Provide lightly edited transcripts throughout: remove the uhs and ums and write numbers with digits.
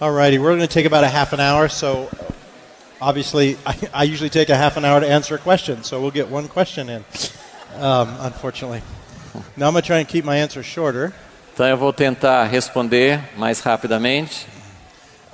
All righty, we're going to take about a half an hour, so obviously I usually take a half an hour to answer a question, so we'll get one question in, unfortunately. Now I'm going to try and keep my answer shorter. Então eu vou tentar responder mais rapidamente.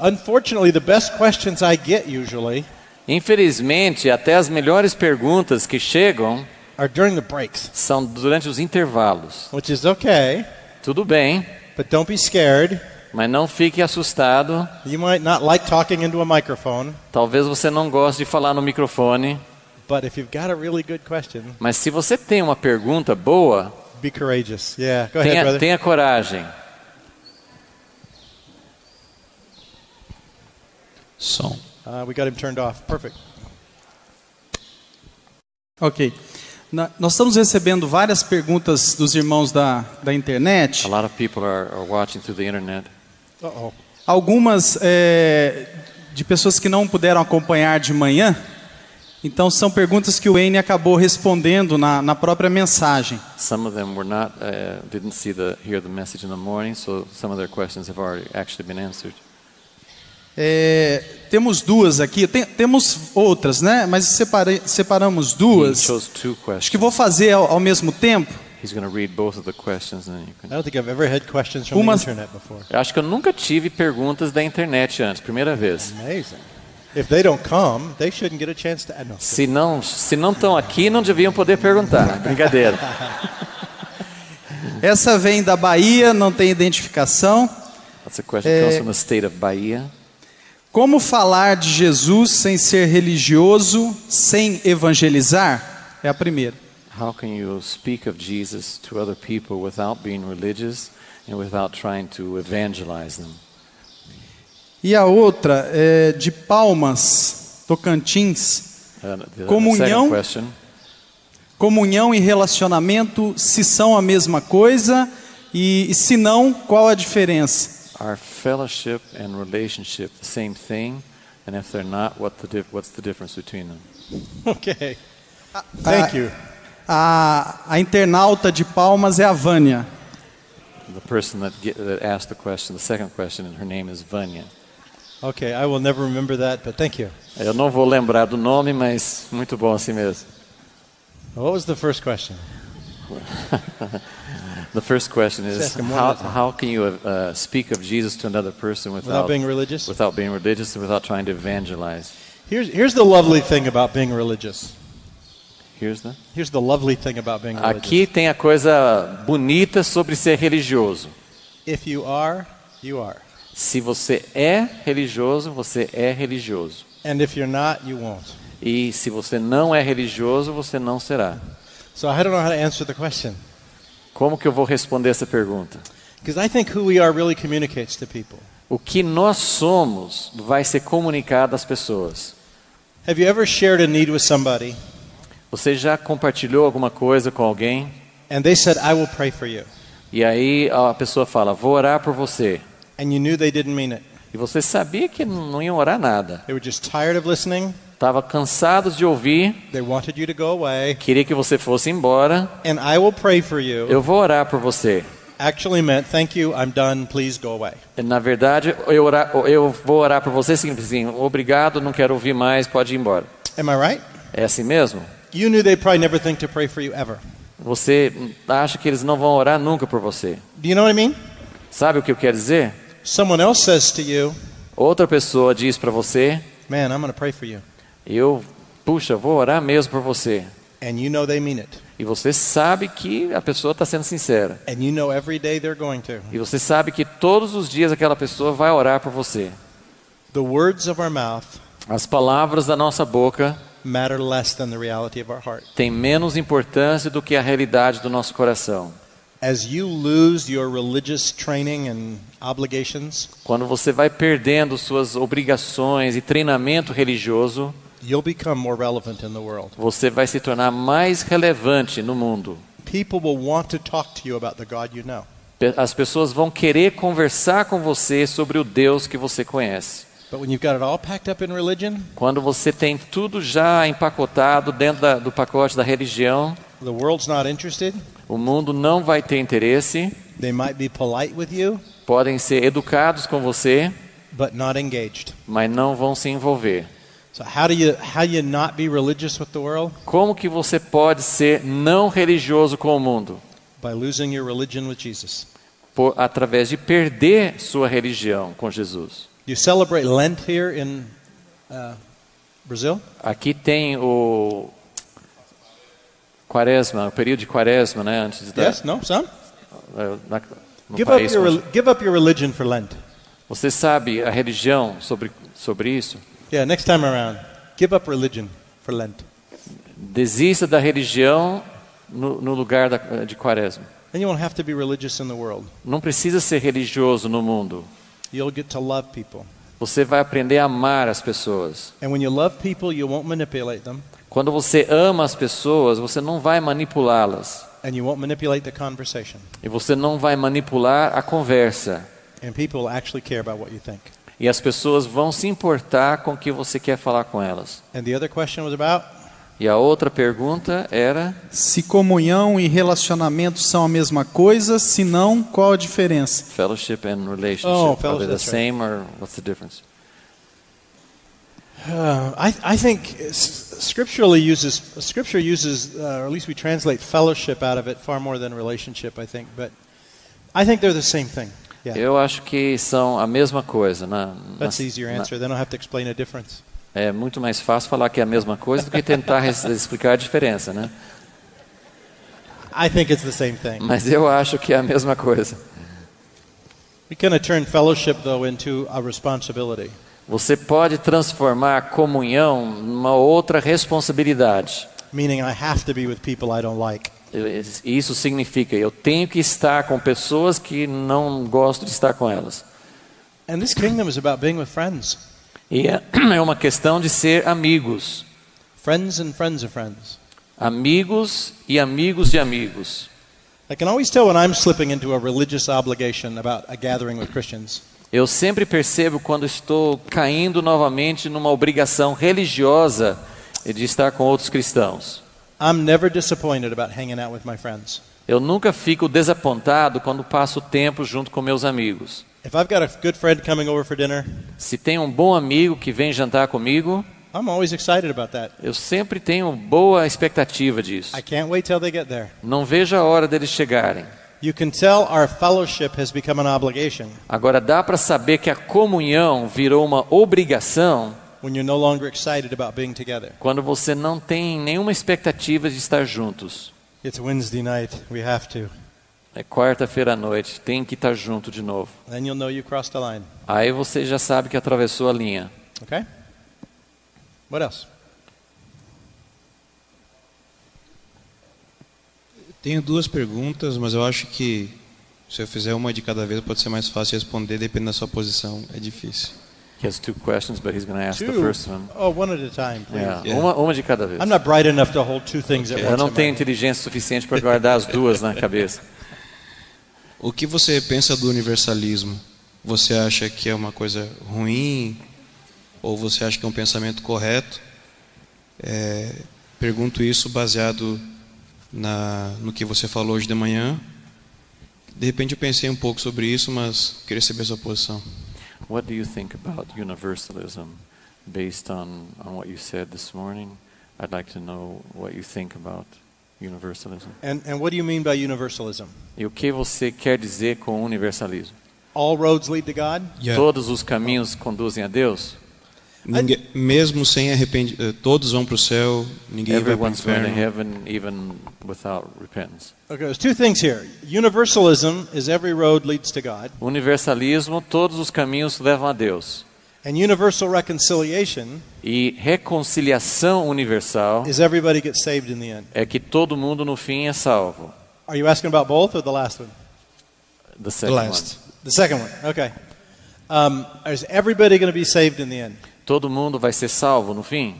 Unfortunately, the best questions I get usually Infelizmente, até as melhores perguntas que chegam are during the breaks, são durante os intervalos. which is okay, Tudo bem, but don't be scared. mas não fique assustado. You might not like talking into a microphone, Talvez você não goste de falar no microfone, but if you've got a really good question, mas se você tem uma pergunta boa, be courageous. Yeah, go ahead, brother. tenha coragem. Som. We got him turned off. Perfect. Ok. Nós estamos recebendo várias perguntas dos irmãos da internet. A lot of people are watching through the internet. Uh-oh. Algumas de pessoas que não puderam acompanhar de manhã. Então são perguntas que o Wayne acabou respondendo na própria mensagem. Some of them were not didn't hear the message in the morning, so some of their questions have already actually been answered. Temos duas aqui, temos outras, né? Mas separamos duas. He chose two questions. Acho que vou fazer ao mesmo tempo. He's going to read both of the questions, and then you can. I don't think I've ever had questions from the internet before. Eu acho que eu nunca tive perguntas da internet antes, primeira vez. Amazing. If they don't come, they shouldn't get a chance to. No. Se não estão aqui, não deviam poder perguntar. Brincadeira. Essa vem da Bahia, não tem identificação. That's a question that comes from the state of Bahia. Como falar de Jesus sem ser religioso, sem evangelizar? É a primeira. How can you speak of Jesus to other people without being religious and without trying to evangelize them? E a outra é de Palmas, Tocantins. Second question. Comunhão e relacionamento, se são a mesma coisa e se não, qual a diferença? Are fellowship and relationship the same thing? And if they're not, what's the difference between them? Okay. Thank you. A internauta de Palmas é a Vânia. The person that asked the question, the second question, her name is Vanya. Okay, I will never remember that, but thank you. Eu não vou lembrar do nome, mas muito bom assim mesmo. What was the first question? The first question is how can you speak of Jesus to another person without being religious? Without being religious and without trying to evangelize. Here's the lovely thing about being religious. Here's the lovely thing about being religious. Aqui tem a coisa bonita sobre ser religioso. If you are, you are. Se você é religioso, você é religioso. And if you're not, you won't. E se você não é religioso, você não será. So I don't know how to answer the question. Como que eu vou responder essa pergunta? Because I think who we are really communicates to people. O que nós somos vai ser comunicado às pessoas. Have you ever shared a need with somebody? Você já compartilhou alguma coisa com alguém? And they said, I will pray for you. E aí a pessoa fala, vou orar por você. And you knew they didn't mean it. E você sabia que não iam orar nada. They were just tired of listening. Estavam cansados de ouvir. They wanted you to go away. Queria que você fosse embora. And I will pray for you. Eu vou orar por você. Actually meant, thank you, I'm done, please go away. Na verdade, eu vou orar por você assim, obrigado, não quero ouvir mais, pode ir embora. Am I right? É assim mesmo? You knew they'd probably never think to pray for you ever. Você acha que eles não vão orar nunca por você. Do you know what I mean? Sabe o que eu quero dizer? Someone else says to you, outra pessoa diz para você, man, I'm going to pray for you. Puxa, vou orar mesmo por você. And you know they mean it. E você sabe que a pessoa está sendo sincera. And you know every day they're going to. E você sabe que todos os dias aquela pessoa vai orar por você. The words of our mouth as palavras da nossa boca matter less than the reality of our heart. Têm menos importância do que a realidade do nosso coração. As you lose your religious training and obligations, quando você vai perdendo suas obrigações e treinamento religioso, you'll become more relevant in the world. Você vai se tornar mais relevante no mundo. People will want to talk to you about the God you know. As pessoas vão querer conversar com você sobre o Deus que você conhece. But when you've got it all packed up in religion, quando você tem tudo já empacotado dentro do pacote da religião, the world's not interested. O mundo não vai ter interesse. They might be polite with you. Podem ser educados com você. but not engaged. mas não vão se envolver. So how do you not be religious with the world? Como que você pode ser não religioso com o mundo? By losing your religion with Jesus. Através de perder sua religião com Jesus. You celebrate Lent here in Brazil? Aqui tem o Quaresma, o período de Quaresma, né, antes da Yes? No? Some? no Give país. up your religion for Lent. Você sabe a religião sobre isso? Yeah, next time around, give up religion for Lent. Desista da religião no lugar de Quaresma. Then you won't have to be religious in the world. Não precisa ser religioso no mundo. You'll get to love people. Você vai aprender a amar as pessoas. And when you love people, you won't manipulate them. Quando você ama as pessoas, você não vai manipulá-las. And you won't manipulate the conversation. E você não vai manipular a conversa. And people will actually care about what you think. E as pessoas vão se importar com o que você quer falar com elas. And the other question was about? E a outra pergunta era: Se comunhão e relacionamento são a mesma coisa, se não, qual a diferença? fellowship and relationship. Oh, Are they the fellowship, that's right. same or what's the difference? I think Scripture uses, or at least we translate fellowship out of it far more than relationship, I think. But I think they're the same thing. Yeah. Eu acho que são a mesma coisa. That's the easier answer. Then I don't have to explain a difference. É muito mais fácil falar que é a mesma coisa do que tentar explicar a diferença, né? I think it's the same thing. Mas eu acho que é a mesma coisa. We kind of turn fellowship, though, into a responsibility. Você pode transformar a comunhão numa outra responsabilidade. Meaning I have to be with people I don't like. Isso significa eu tenho que estar com pessoas que não gosto de estar com elas. And this kingdom is about being with friends. E é uma questão de ser amigos. Friends and friends of friends. Amigos e amigos de amigos. I can always tell when I'm slipping into a religious obligation about a gathering with Christians. Eu sempre percebo quando estou caindo novamente numa obrigação religiosa de estar com outros cristãos. I'm never disappointed about hanging out with my friends. Eu nunca fico desapontado quando passo tempo junto com meus amigos. If I've got a good friend coming over for dinner, Se tem um bom amigo que vem jantar comigo, I'm always excited about that. eu sempre tenho boa expectativa disso. I can't wait till they get there. Não vejo a hora deles chegarem. You can tell our fellowship has become an obligation Agora dá para saber que a comunhão virou uma obrigação when you're no longer excited about being together. quando você não tem nenhuma expectativa de estar juntos. It's Wednesday night. We have to. É quarta-feira à noite, tem que estar junto de novo. Then you'll know you crossed the line. Aí você já sabe que atravessou a linha. Okay? What else? Tenho duas perguntas, mas eu acho que se eu fizer uma de cada vez pode ser mais fácil responder, dependendo da sua posição. É difícil. He has two questions, but he's going to ask the Two. first one. Oh, one at a time, please. Yeah, Yeah. Uma de cada vez. I'm not bright enough to hold two things at Okay. once. Eu não in my tenho head. inteligência suficiente para guardar as duas na cabeça. O que você pensa do universalismo? Você acha que é uma coisa ruim? Ou você acha que é um pensamento correto? Pergunto isso baseado no que você falou hoje de manhã. De repente eu pensei um pouco sobre isso, mas queria saber a sua posição. What do you think about universalism based on what you said this morning? I'd like to know what you think about universalism. And what do you mean by universalism? E o que você quer dizer com universalismo? All roads lead to God? Todos os caminhos conduzem a Deus? Mesmo sem arrependimento, todos vão para o céu, ninguém vai para o Everyone's going to inferno. heaven even without repentance. Okay, there's two things here. Universalism is every road leads to God. Universalismo, todos os caminhos levam a Deus. And universal reconciliation E reconciliação universal is everybody gets saved in the end. é que todo mundo no fim é salvo. Are you asking about both or the last one? The second last. one. The second one, okay. Is everybody going to be saved in the end? Todo mundo vai ser salvo no fim?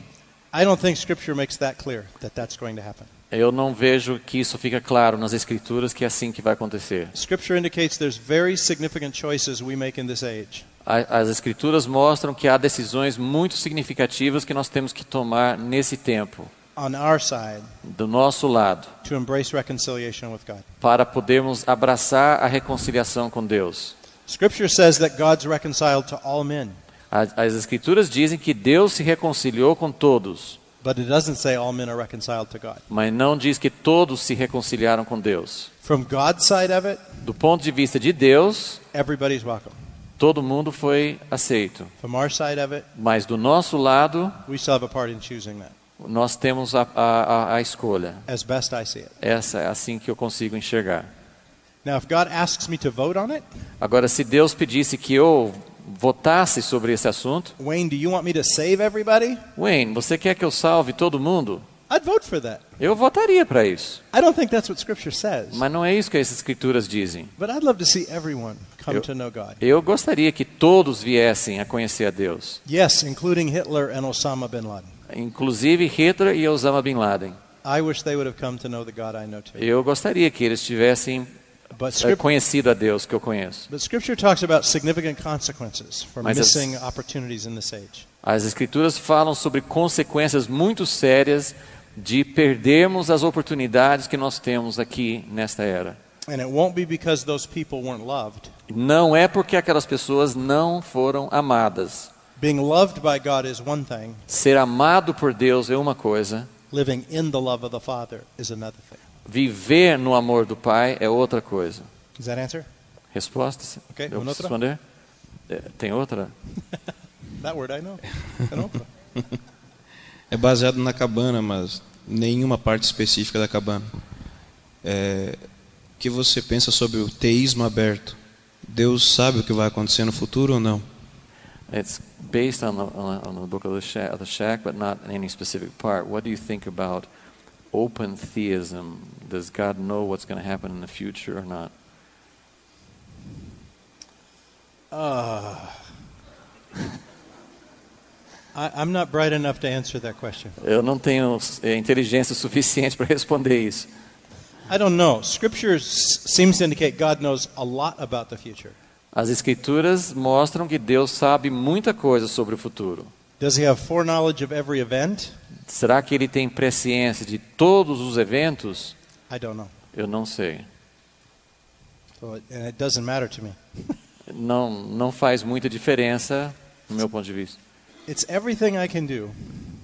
I don't think Scripture makes that clear, that that's going to happen. Eu não vejo que isso fica claro nas Escrituras que é assim que vai acontecer. Scripture indicates there's very significant choices we make in this age. As Escrituras mostram que há decisões muito significativas que nós temos que tomar nesse tempo, On our side, do nosso lado, to embrace reconciliation with God. para podermos abraçar a reconciliação com Deus. Scripture says that God's reconciled to all men, As Escrituras dizem que Deus se reconciliou com todos, but it doesn't say all men are reconciled to God. mas não diz que todos se reconciliaram com Deus. From God's side of it, Do ponto de vista de Deus, everybody's welcome. todo mundo foi aceito. From our side of it, Mas do nosso lado, we still have a part in choosing that, nós temos a escolha. as best I see it. Essa é assim que eu consigo enxergar. Now, if God asks me to vote on it, Agora, se Deus pedisse que eu votasse sobre esse assunto, Wayne, do you want me to save everybody? Wayne, você quer que eu salve todo mundo? I'd vote for that. Eu votaria para isso. I don't think that's what Scripture says, Mas não é isso que as Escrituras dizem. but I'd love to see everyone come Eu- to know God. Eu gostaria que todos viessem a conhecer a Deus, Yes, including Hitler and Osama bin Laden. inclusive Hitler e Osama Bin Laden. I wish they would have come to know the God I know too. Eu gostaria que eles tivessem But conhecido a Deus que eu conheço. Scripture talks about significant consequences for Mas as- missing opportunities in this age. As Escrituras falam sobre consequências muito sérias de perdermos as oportunidades que nós temos aqui nesta era. And it won't be because those people weren't loved. Não é porque aquelas pessoas não foram amadas. Being loved by God is one thing. Ser amado por Deus é uma coisa, Living in the love of the Father is another thing. viver no amor do Pai é outra coisa. Does that answer? Resposta? Ok, Eu uma preciso outra? responder? Tem outra? That word I know. I know. É baseado na cabana, mas nenhuma parte específica da cabana. O que você pensa sobre o teísmo aberto? Deus sabe o que vai acontecer no futuro ou não? It's based on the book of the shack, but not in any specific part. What do you think about open theism? Does God know what's going to happen in the future or not? I'm not bright enough to answer that question. Eu não tenho inteligência suficiente para responder isso. I don't know. Scripture seems to indicate God knows a lot about the future. As Escrituras mostram que Deus sabe muita coisa sobre o futuro. Does he have foreknowledge of every event? Será que Ele tem presciência de todos os eventos? I don't know. Eu não sei. And it doesn't matter to me. Não faz muita diferença no meu ponto de vista. It's everything I can do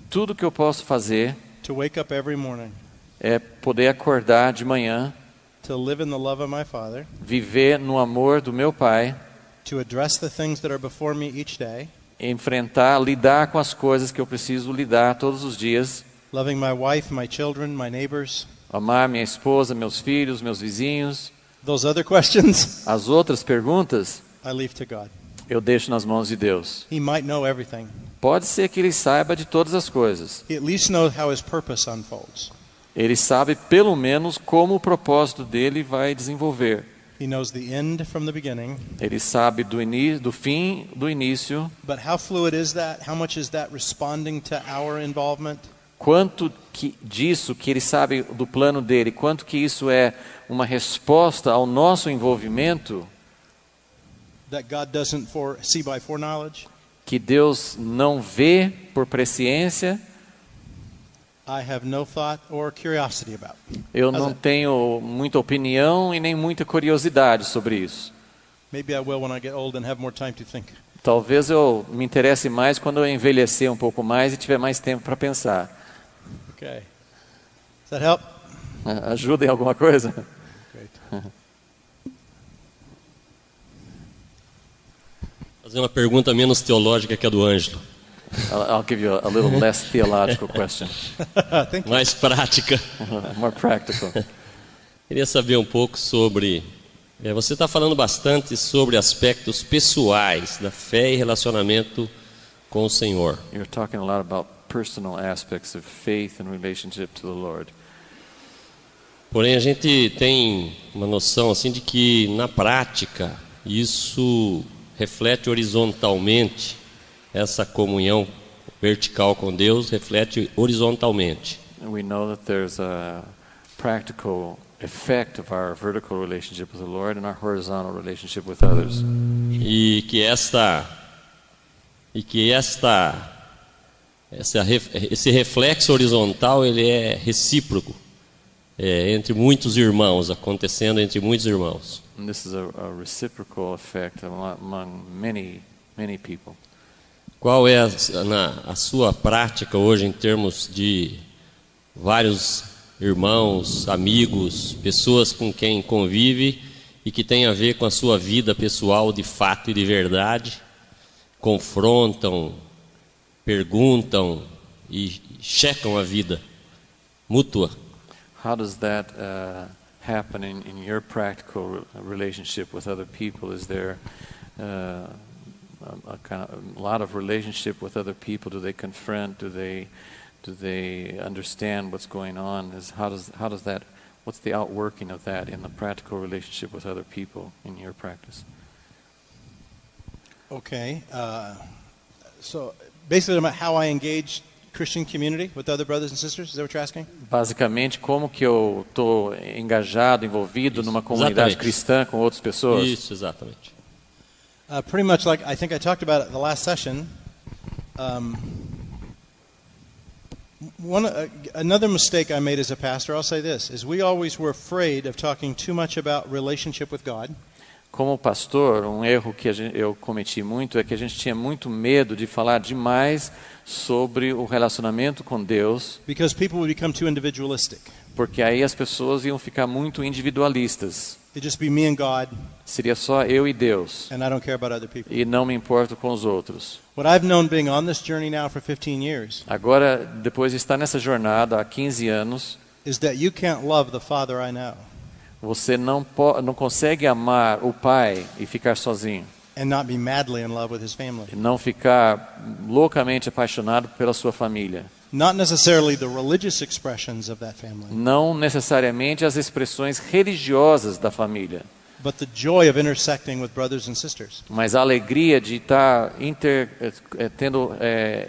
Tudo que eu posso fazer to wake up every morning, é poder acordar de manhã, to live in the love of my Father, viver no amor do meu Pai, to address the things that are before me each day, lidar com as coisas que eu preciso lidar todos os dias, loving my wife, my children, my neighbors. amar minha esposa, meus filhos, meus vizinhos. Those other questions, As outras perguntas, I leave to God. eu deixo nas mãos de Deus. He might know everything. Pode ser que Ele saiba de todas as coisas. He at least knows how his purpose unfolds. Ele sabe pelo menos como o propósito dele vai desenvolver. He knows the end from the beginning. Ele sabe do fim do início. But how fluid is that? How much is that responding to our involvement? Quanto disso que ele sabe do plano dele, quanto que isso é uma resposta ao nosso envolvimento, That God doesn't see by foreknowledge? que Deus não vê por presciência, I have no thought or curiosity about. eu não tenho muita opinião e nem muita curiosidade sobre isso. Maybe I will when I get old and have more time to think. Talvez eu me interesse mais quando eu envelhecer um pouco mais e tiver mais tempo para pensar. Okay. Does that help? Ajuda em alguma coisa? Great. Fazer uma pergunta menos teológica que a do Ângelo, I'll give you a little less theological question, Thank you. mais prática. more practical. Queria saber um pouco sobre... você está falando bastante sobre aspectos pessoais da fé e relacionamento com o Senhor. You're talking a lot about personal aspects of faith and relationship to the Lord. Porém, a gente tem uma noção assim de que, na prática, isso reflete horizontalmente, essa comunhão vertical com Deus reflete horizontalmente. We know that there's a practical effect of our vertical relationship with the Lord and our horizontal relationship with others. E que esse reflexo horizontal ele é recíproco. entre muitos irmãos, acontecendo entre muitos irmãos. And this is a reciprocal effect among many people. Qual é a sua prática hoje em termos de vários irmãos, amigos, pessoas com quem convive e que tem a ver com a sua vida pessoal de fato e de verdade? Confrontam, perguntam e checam a vida mútua. How does that happen in your practical relationship with other people? Is there a lot of relationship with other people? Do they confront? Do they understand what's going on? How does that? What's the outworking of that in the practical relationship with other people in your practice? Okay. So basically about how I engage Christian community with other brothers and sisters? Is that what you're asking? Basicamente, como que eu estou engajado, envolvido numa comunidade Exatamente. cristã com outras pessoas? Isso, exatamente. Pretty much like I think I talked about it the last session. Another mistake I made as a pastor, I'll say this, is we always were afraid of talking too much about relationship with God. Como pastor, um erro que eu cometi muito é que a gente tinha muito medo de falar demais sobre o relacionamento com Deus, Because people would become too individualistic. porque aí as pessoas iam ficar muito individualistas. It'd just be me and God, Seria só eu e Deus, and I don't care about other people. e não me importo com os outros. What I've known being on this journey now for 15 years Agora, depois de estar nessa jornada há 15 anos, is that you can't love the Father I know você não consegue amar o Pai e ficar sozinho. and not be madly in love with His family. E não ficar loucamente apaixonado pela sua família. Not necessarily the religious expressions of that family, Não necessariamente as expressões religiosas da família, but the joy of intersecting with brothers and sisters. mas a alegria de estar tendo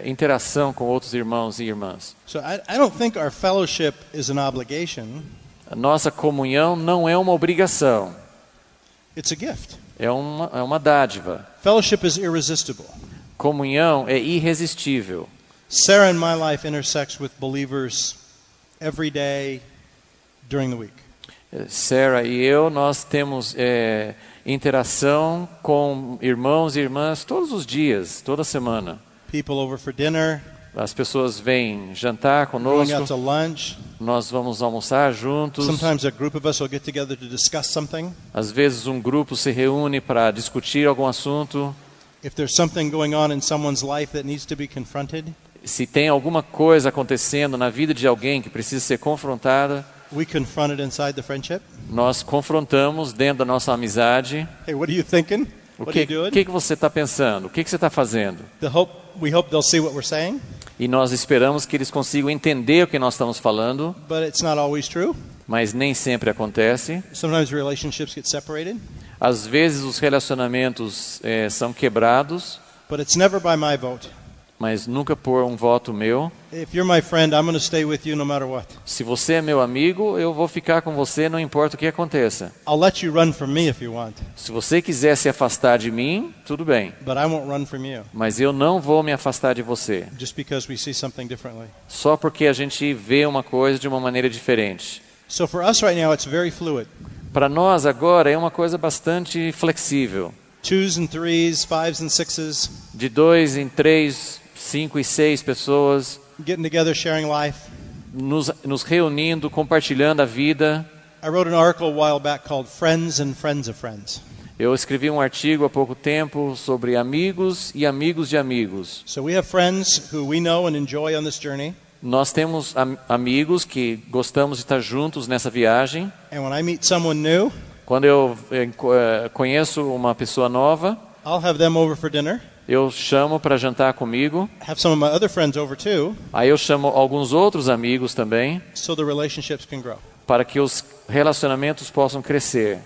interação com outros irmãos e irmãs. So I don't think our fellowship is an obligation. A nossa comunhão não é uma obrigação, It's a gift. é uma dádiva. Fellowship is irresistible. Comunhão é irresistível. Sarah in my life intersects with believers every day during the week. Sarah e eu, nós temos interação com irmãos e irmãs todos os dias, toda semana. People over for dinner, As pessoas vêm jantar going out conosco, to lunch. nós vamos almoçar juntos. Sometimes a group of us will get together to discuss something. Às vezes um grupo se reúne para discutir algum assunto. If there's something going on in someone's life that needs to be confronted, Se tem alguma coisa acontecendo na vida de alguém que precisa ser confrontada, we confront it inside the friendship. nós confrontamos dentro da nossa amizade. Hey, what are you thinking? O What are you doing? que você está pensando? O que você está fazendo? We hope they'll see what we're saying, E nós esperamos que eles consigam entender o que nós estamos falando, but it's not always true. mas nem sempre acontece. Sometimes relationships get separated, Às vezes os relacionamentos são quebrados, but it's never by my vote. mas nunca por um voto meu. If you're my friend, I'm going to stay with you no matter what. Se você é meu amigo, eu vou ficar com você, não importa o que aconteça. I'll let you run from me if you want, Se você quiser se afastar de mim, tudo bem. but I won't run from you Mas eu não vou me afastar de você, just because we see something differently. só porque a gente vê uma coisa de uma maneira diferente. So for us right now, it's very fluid. Para nós agora é uma coisa bastante flexível. 2s and 3s, 5s and 6s, De 2 em 3, 5 e 6 pessoas getting together, sharing life. nos reunindo, compartilhando a vida. I wrote an article a while back called Friends and Friends of Friends. Eu escrevi um artigo há pouco tempo sobre amigos e amigos de amigos. So we have friends who we know and enjoy on this journey. Nós temos amigos que gostamos de estar juntos nessa viagem. And when I meet someone new, Quando eu conheço uma pessoa nova, I'll have them over for dinner. eu chamo para jantar comigo. Have some of my other friends over too, Aí eu chamo alguns outros amigos também, so the relationships can grow. para que os relacionamentos possam crescer.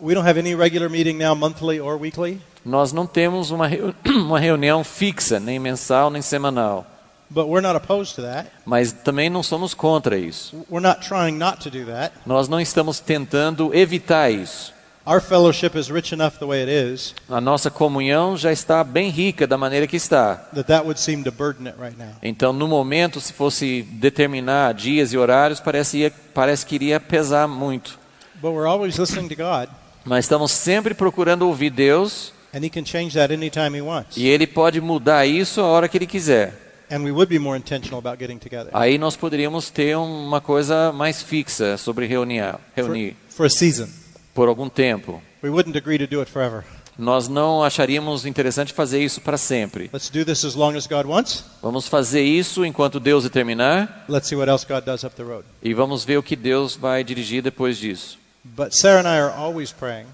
We don't have any regular meeting now, monthly or weekly, Nós não temos uma reunião fixa, nem mensal, nem semanal. but we're not opposed to that. Mas também não somos contra isso. We're not trying not to do that. Nós não estamos tentando evitar isso. Our fellowship is rich enough the way it is A nossa comunhão já está bem rica da maneira que está. that would seem to burden it right now. Então, no momento, se fosse determinar dias e horários, parece que iria pesar muito. But we're always listening to God, Mas estamos sempre procurando ouvir Deus, and He can change that anytime He wants. e Ele pode mudar isso a hora que Ele quiser. And we would be more intentional about getting together Aí nós poderíamos ter uma coisa mais fixa sobre reunir for a season. por algum tempo. We wouldn't agree to do it forever. Nós não acharíamos interessante fazer isso para sempre. Let's do this as long as God wants. Vamos fazer isso enquanto Deus determinar Let's see what else God does up the road. e vamos ver o que Deus vai dirigir depois disso. But Sarah and I are always praying.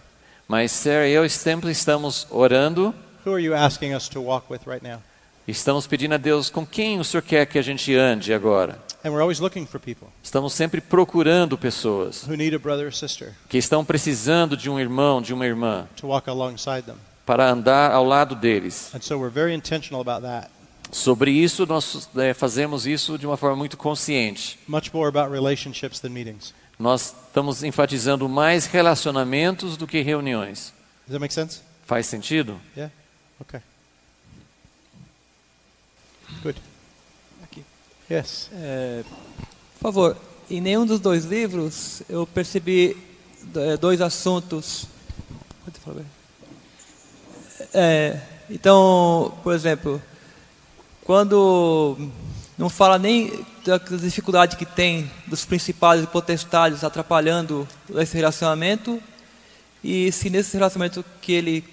Mas Sarah e eu sempre estamos orando, Who are you asking us to walk with right now? estamos pedindo a Deus com quem o Senhor quer que a gente ande agora. And we're always looking for people Estamos sempre procurando pessoas who need a brother or sister que estão precisando de um irmão, de uma irmã, to walk alongside them. para andar ao lado deles. And so we're very intentional about that. Sobre isso, nós fazemos isso de uma forma muito consciente. Much more about relationships than meetings. Nós estamos enfatizando mais relacionamentos do que reuniões. Does that make sense? Faz sentido? Yeah? Okay. Good. Yes. Por favor, em nenhum dos dois livros eu percebi dois assuntos. Então, por exemplo, quando não fala nem da dificuldade que tem dos principados e potestades atrapalhando esse relacionamento, e se nesse relacionamento que ele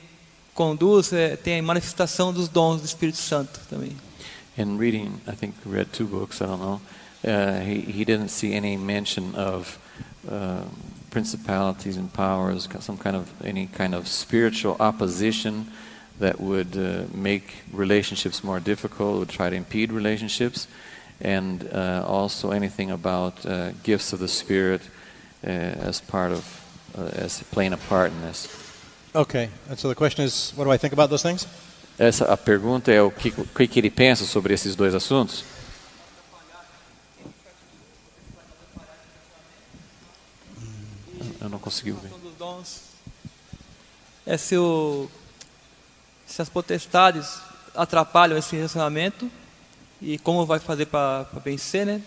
conduz tem a manifestação dos dons do Espírito Santo também. In reading, I think we read 2 books, I don't know, he didn't see any mention of principalities and powers, any kind of spiritual opposition that would make relationships more difficult, would try to impede relationships, and also anything about gifts of the Spirit as playing a part in this. Okay. And so the question is, what do I think about those things? A pergunta é o que ele pensa sobre esses dois assuntos? Eu não consegui ver. Se as potestades atrapalham esse relacionamento e como vai fazer para vencer, né?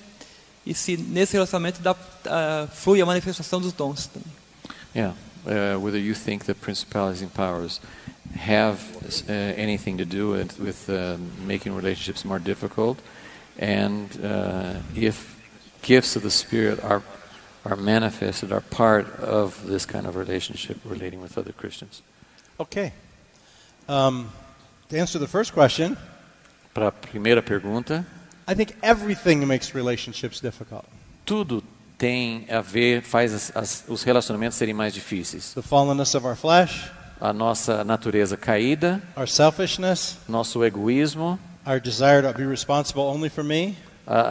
E se nesse relacionamento flui a manifestação dos dons também. Yeah, whether you think that principalities and powers have anything to do with making relationships more difficult, and if gifts of the Spirit are manifested, are part of this kind of relationship relating with other Christians. Okay. To answer the first question, Para a primeira pergunta, I think everything makes relationships difficult. tudo tem a ver, faz os relacionamentos serem mais difíceis. The fallenness of our flesh, A nossa natureza caída, our selfishness, nosso egoísmo, our desire to be responsible only for me,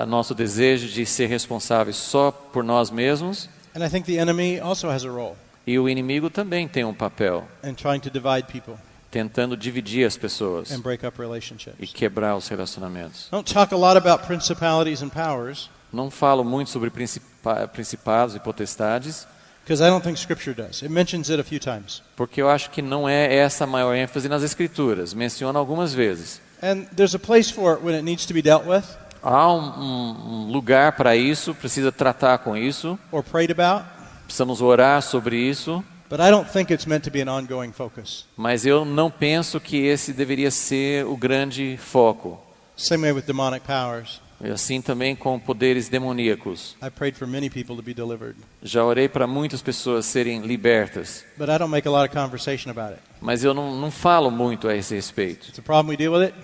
nosso desejo de ser responsáveis só por nós mesmos, and I think the enemy also has a role e o inimigo também tem um papel, in trying to divide people tentando dividir as pessoas and break up e relationships. quebrar os relacionamentos. I don't talk a lot about principalities and powers Não falo muito sobre principados e potestades, because I don't think Scripture does. It mentions it a few times. porque eu acho que não é essa a maior ênfase nas Escrituras. Menciona algumas vezes. And there's a place for it when it needs to be dealt with Há um lugar para isso, precisa tratar com isso, or prayed about, precisamos orar sobre isso, but I don't think it's meant to be an ongoing focus. mas eu não penso que esse deveria ser o grande foco. Same way with demonic powers. E assim também com poderes demoníacos. I prayed for many people to be delivered, Já orei para muitas pessoas serem libertas, but I don't make a lot of conversation about it. mas eu não falo muito a esse respeito. It's a problem, we deal with it.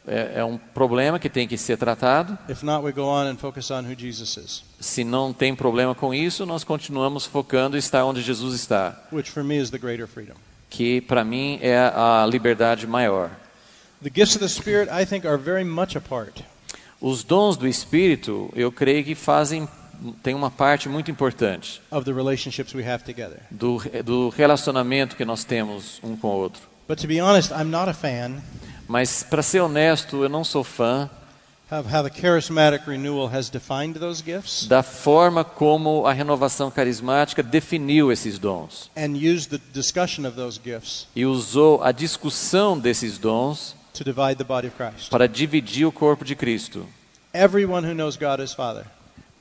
É um problema que tem que ser tratado. If not, we go on and focus on who Jesus is, Se não tem problema com isso, nós continuamos focando em estar onde Jesus está, which for me is the greater freedom. que para mim é a liberdade maior. The gifts of the Spirit, I think, are very much a part Os dons do Espírito, eu creio que tem uma parte muito importante of the relationships we have together. do relacionamento que nós temos um com o outro. But to be honest, I'm not a fan Mas, para ser honesto, eu não sou fã of how the charismatic renewal has defined those gifts da forma como a renovação carismática definiu esses dons and used the discussion of those gifts e usou a discussão desses dons to divide the body of Christ. para dividir o corpo de Cristo. Everyone who knows God as Father,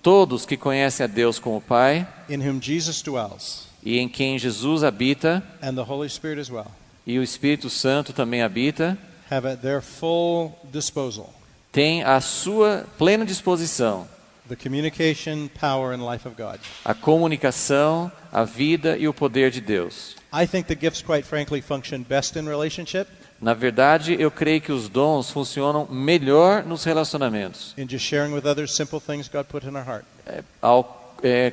Todos que conhecem a Deus como Pai in whom Jesus dwells, e em quem Jesus habita and the Holy Spirit as well, e o Espírito Santo também habita, have at their full disposal tem à sua plena disposição the communication, power, and life of God. a comunicação, a vida e o poder de Deus. I think the gifts, quite frankly, function best in relationship, Na verdade, eu creio que os dons funcionam melhor nos relacionamentos. in just sharing with others simple things God put in our heart. Ao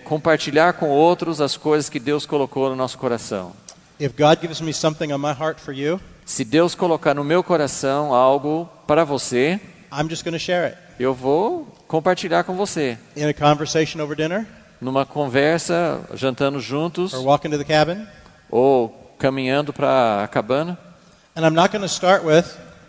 compartilhar com outros as coisas que Deus colocou no nosso coração. If God gives me something on my heart for you, Se Deus colocar no meu coração algo para você, I'm just going to share it. eu vou compartilhar com você. In a conversation over dinner, Numa conversa, jantando juntos, or walking to the cabin, ou caminhando para a cabana. and I'm not going to start with,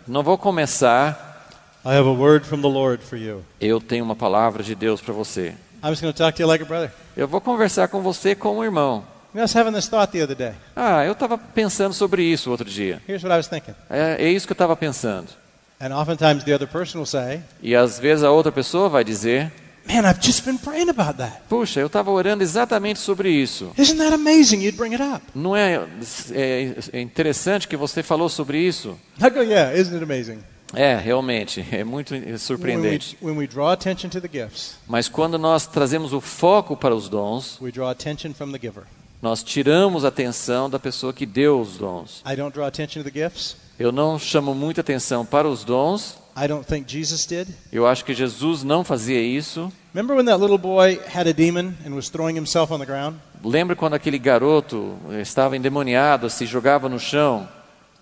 Não vou começar, I have a word from the Lord for you. eu tenho uma palavra de Deus para você. I'm just going to talk to you like a brother. Eu vou conversar com você como um irmão. I was having this thought the other day. Eu estava pensando sobre isso outro dia. Here's what I was thinking. É isso que eu estava pensando. And oftentimes the other person will say, E às vezes a outra pessoa vai dizer, man, I've just been praying about that. puxa, eu estava orando exatamente sobre isso. Isn't that amazing? You'd bring it up. Não é interessante que você falou sobre isso? I go, yeah, isn't it amazing? Realmente, é muito surpreendente. When we draw attention to the gifts, Mas quando nós trazemos o foco para os dons, we draw attention from the giver. nós tiramos a atenção da pessoa que deu os dons. I don't draw attention to the gifts. Eu não chamo muita atenção para os dons. I don't think Jesus did. Eu acho que Jesus não fazia isso. Remember when that little boy had a demon and was throwing himself on the ground? Lembra quando aquele garoto estava endemoniado, se jogava no chão?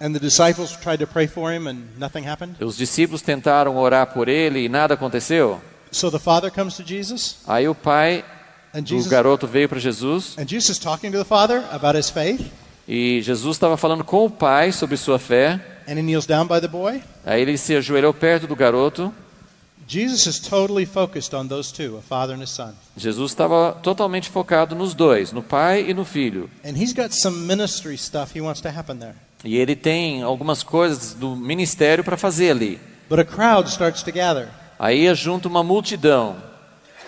And the disciples tried to pray for him and nothing happened? Os discípulos tentaram orar por ele e nada aconteceu. So the father comes to Jesus, Aí o pai and do Jesus garoto veio para Jesus is talking to the father about his faith, e Jesus estava falando com o pai sobre sua fé. and he kneels down by the boy. Aí ele se ajoelhou perto do garoto. Jesus is totally focused on those two, a father and his son. Jesus estava totalmente focado nos dois, no pai e no filho. And he's got some ministry stuff he wants to happen there. E ele tem algumas coisas do ministério para fazer ali. But a crowd starts to gather. Aí junta uma multidão.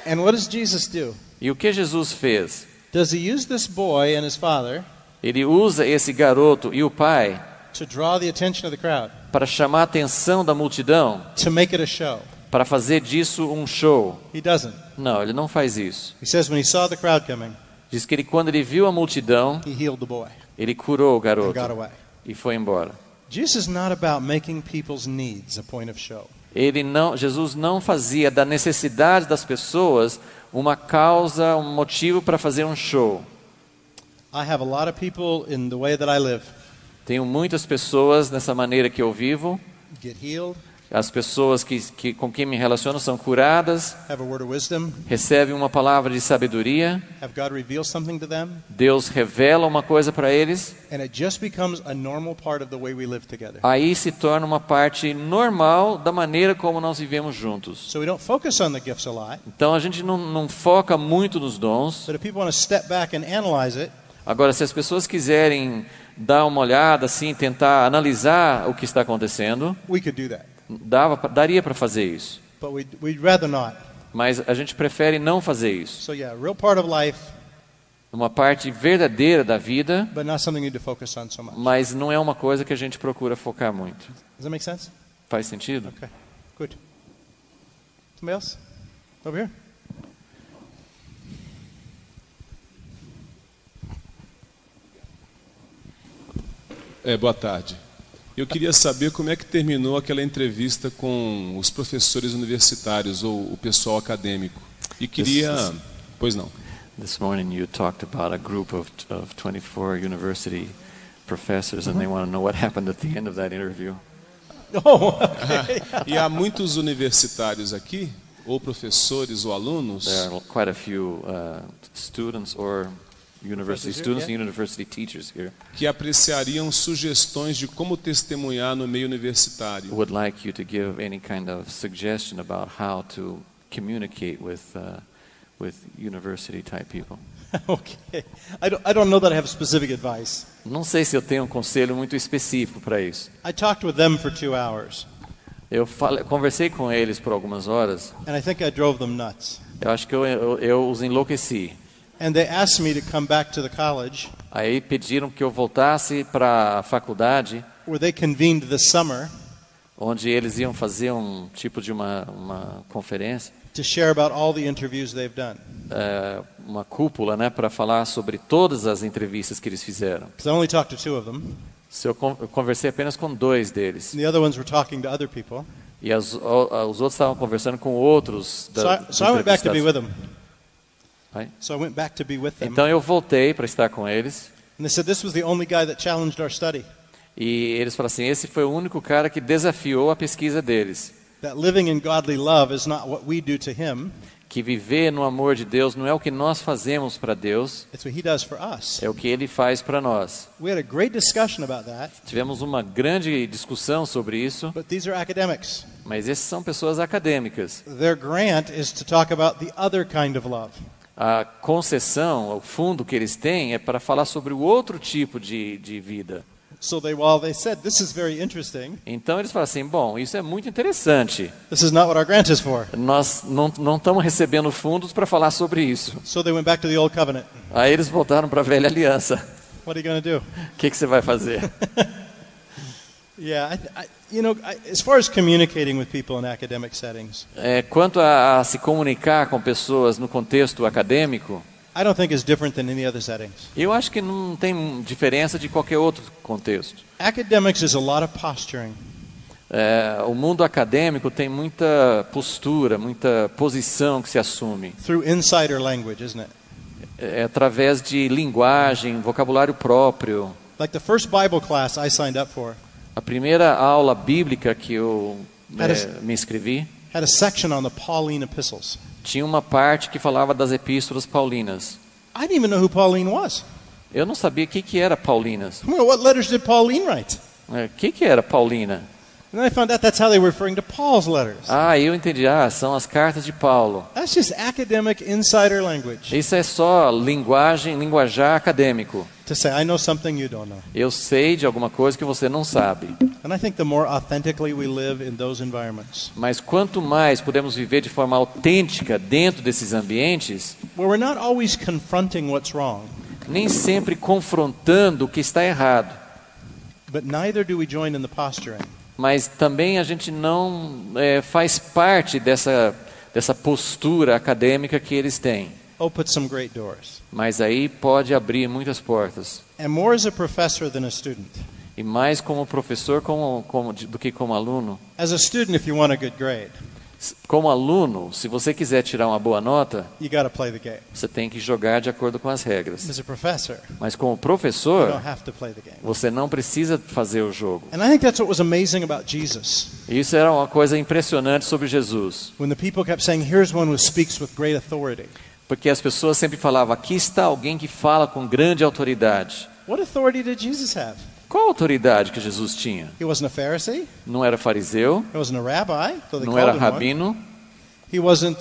And what does Jesus do? E o que Jesus fez? Does he use this boy and his father Ele usa esse garoto e o pai to draw the attention of the crowd, para chamar a atenção da multidão, to make it a show? para fazer disso um show. He doesn't. Não, ele não faz isso. He says when he saw the crowd coming, Diz que quando ele viu a multidão, he healed the boy ele curou o and garoto got away. e foi embora. Jesus is not about making people's needs a point of show. Jesus não fazia da necessidade das pessoas uma causa, um motivo para fazer um show. I have a lot of people in the way that I live Tenho muitas pessoas nessa maneira que eu vivo. get healed, As pessoas com quem me relaciono são curadas, have a word of wisdom, recebem uma palavra de sabedoria, have God reveal something to them, Deus revela uma coisa para eles, and it just becomes a normal part of the way we live together. aí se torna uma parte normal da maneira como nós vivemos juntos. So we don't focus on the gifts a lot, Então a gente não foca muito nos dons. but if people want to step back and analyze it, Agora, se as pessoas quiserem dar uma olhada, assim, tentar analisar o que está acontecendo, we could do that. daria para fazer isso. But we'd rather not. Mas a gente prefere não fazer isso. So yeah, real part of life, Uma parte verdadeira da vida, but not something you need to focus on so much. mas não é uma coisa que a gente procura focar muito. Does that make sense? Faz sentido? Okay, good. Somebody else? Over here? Boa tarde. Eu queria saber como é que terminou aquela entrevista com os professores universitários ou o pessoal acadêmico. E queria... Pois não. This morning you talked about a group of 24 university professors and they want to know what happened at the end of that interview. Oh, okay. E há muitos universitários aqui, ou professores ou alunos, There are quite a few students or university students and university teachers here que apreciariam sugestões de como testemunhar no meio universitário. would like you to give any kind of suggestion about how to communicate with university type people. Okay. I don't know that I have specific advice. Não sei se eu tenho um conselho muito específico para isso. I talked with them for 2 hours, Eu conversei com eles por algumas horas. and I think I drove them nuts. Eu acho que eu os enlouqueci. And they asked me to come back to the college, Aí pediram que eu voltasse para a faculdade, where they convened this summer, onde eles iam fazer um tipo de uma conferência, to share about all the interviews they've done. uma cúpula, né, para falar sobre todas as entrevistas que eles fizeram. Because I only talked to 2 of them, Eu conversei apenas com 2 deles. and the other ones were talking to other people. E os outros estavam conversando com outros. So I went back to be with them. Aí. So I went back to be with them. Então eu voltei para estar com eles. And they said this was the only guy that challenged our study. E eles falaram assim, esse foi o único cara que desafiou a pesquisa deles. That living in godly love is not what we do to him, Que viver no amor de Deus não é o que nós fazemos para Deus, it's what he does for us. é o que Ele faz para nós. We had a great discussion about that, Tivemos uma grande discussão sobre isso, but these are academics. mas essas são pessoas acadêmicas. Their grant is to talk about the other kind of love. A concessão, o fundo que eles têm é para falar sobre o outro tipo de vida. So while they said this is very interesting, Então eles falam assim, bom, isso é muito interessante. this is not what our grant is for. Nós não estamos recebendo fundos para falar sobre isso. So they went back to the old covenant. Aí eles voltaram para a velha aliança. What are you going to do? O que você vai fazer? Yeah, as far as communicating with people in academic settings, Quanto a se comunicar com pessoas no contexto acadêmico, I don't think it's different than any other settings. eu acho que não tem diferença de qualquer outro contexto. Academics is a lot of posturing. O mundo acadêmico tem muita postura, muita posição que se assume. Through insider language, isn't it? Através de linguagem, vocabulário próprio. Like the first Bible class I signed up for A primeira aula bíblica que eu me inscrevi, had a section on the Pauline epistles. tinha uma parte que falava das epístolas paulinas. I didn't even know who Pauline was. Eu não sabia o que era paulinas. What letters did Pauline write? O que era paulina? And then I found out that's how they were referring to Paul's letters. Eu entendi. São as cartas de Paulo. That's just academic insider language. Isso é só linguajar acadêmico. To say, I know something you don't know. Eu sei de alguma coisa que você não sabe. And I think the more authentically we live in those environments, Mas quanto mais podemos viver de forma autêntica dentro desses ambientes, where we're not always confronting what's wrong, nem sempre confrontando o que está errado, but neither do we join in the posturing. mas também a gente não faz parte dessa postura acadêmica que eles têm. Opens some great doors. Mas aí pode abrir muitas portas. And more as a professor than a student. E mais como professor do que como aluno. As a student, if you want a good grade, Como aluno, se você quiser tirar uma boa nota, you got to play the game. você tem que jogar de acordo com as regras. As a professor, Mas como you professor, don't have to play the game. você não precisa fazer o jogo. And I think that's what was amazing about Jesus. E isso era uma coisa impressionante sobre Jesus. When the people kept saying, here's one who speaks with great authority. Porque as pessoas sempre falavam, aqui está alguém que fala com grande autoridade. What authority did Jesus have? Qual a autoridade que Jesus tinha? He wasn't a Pharisee. Não era fariseu, He wasn't a rabbi, though they não called era him one. rabino, He wasn't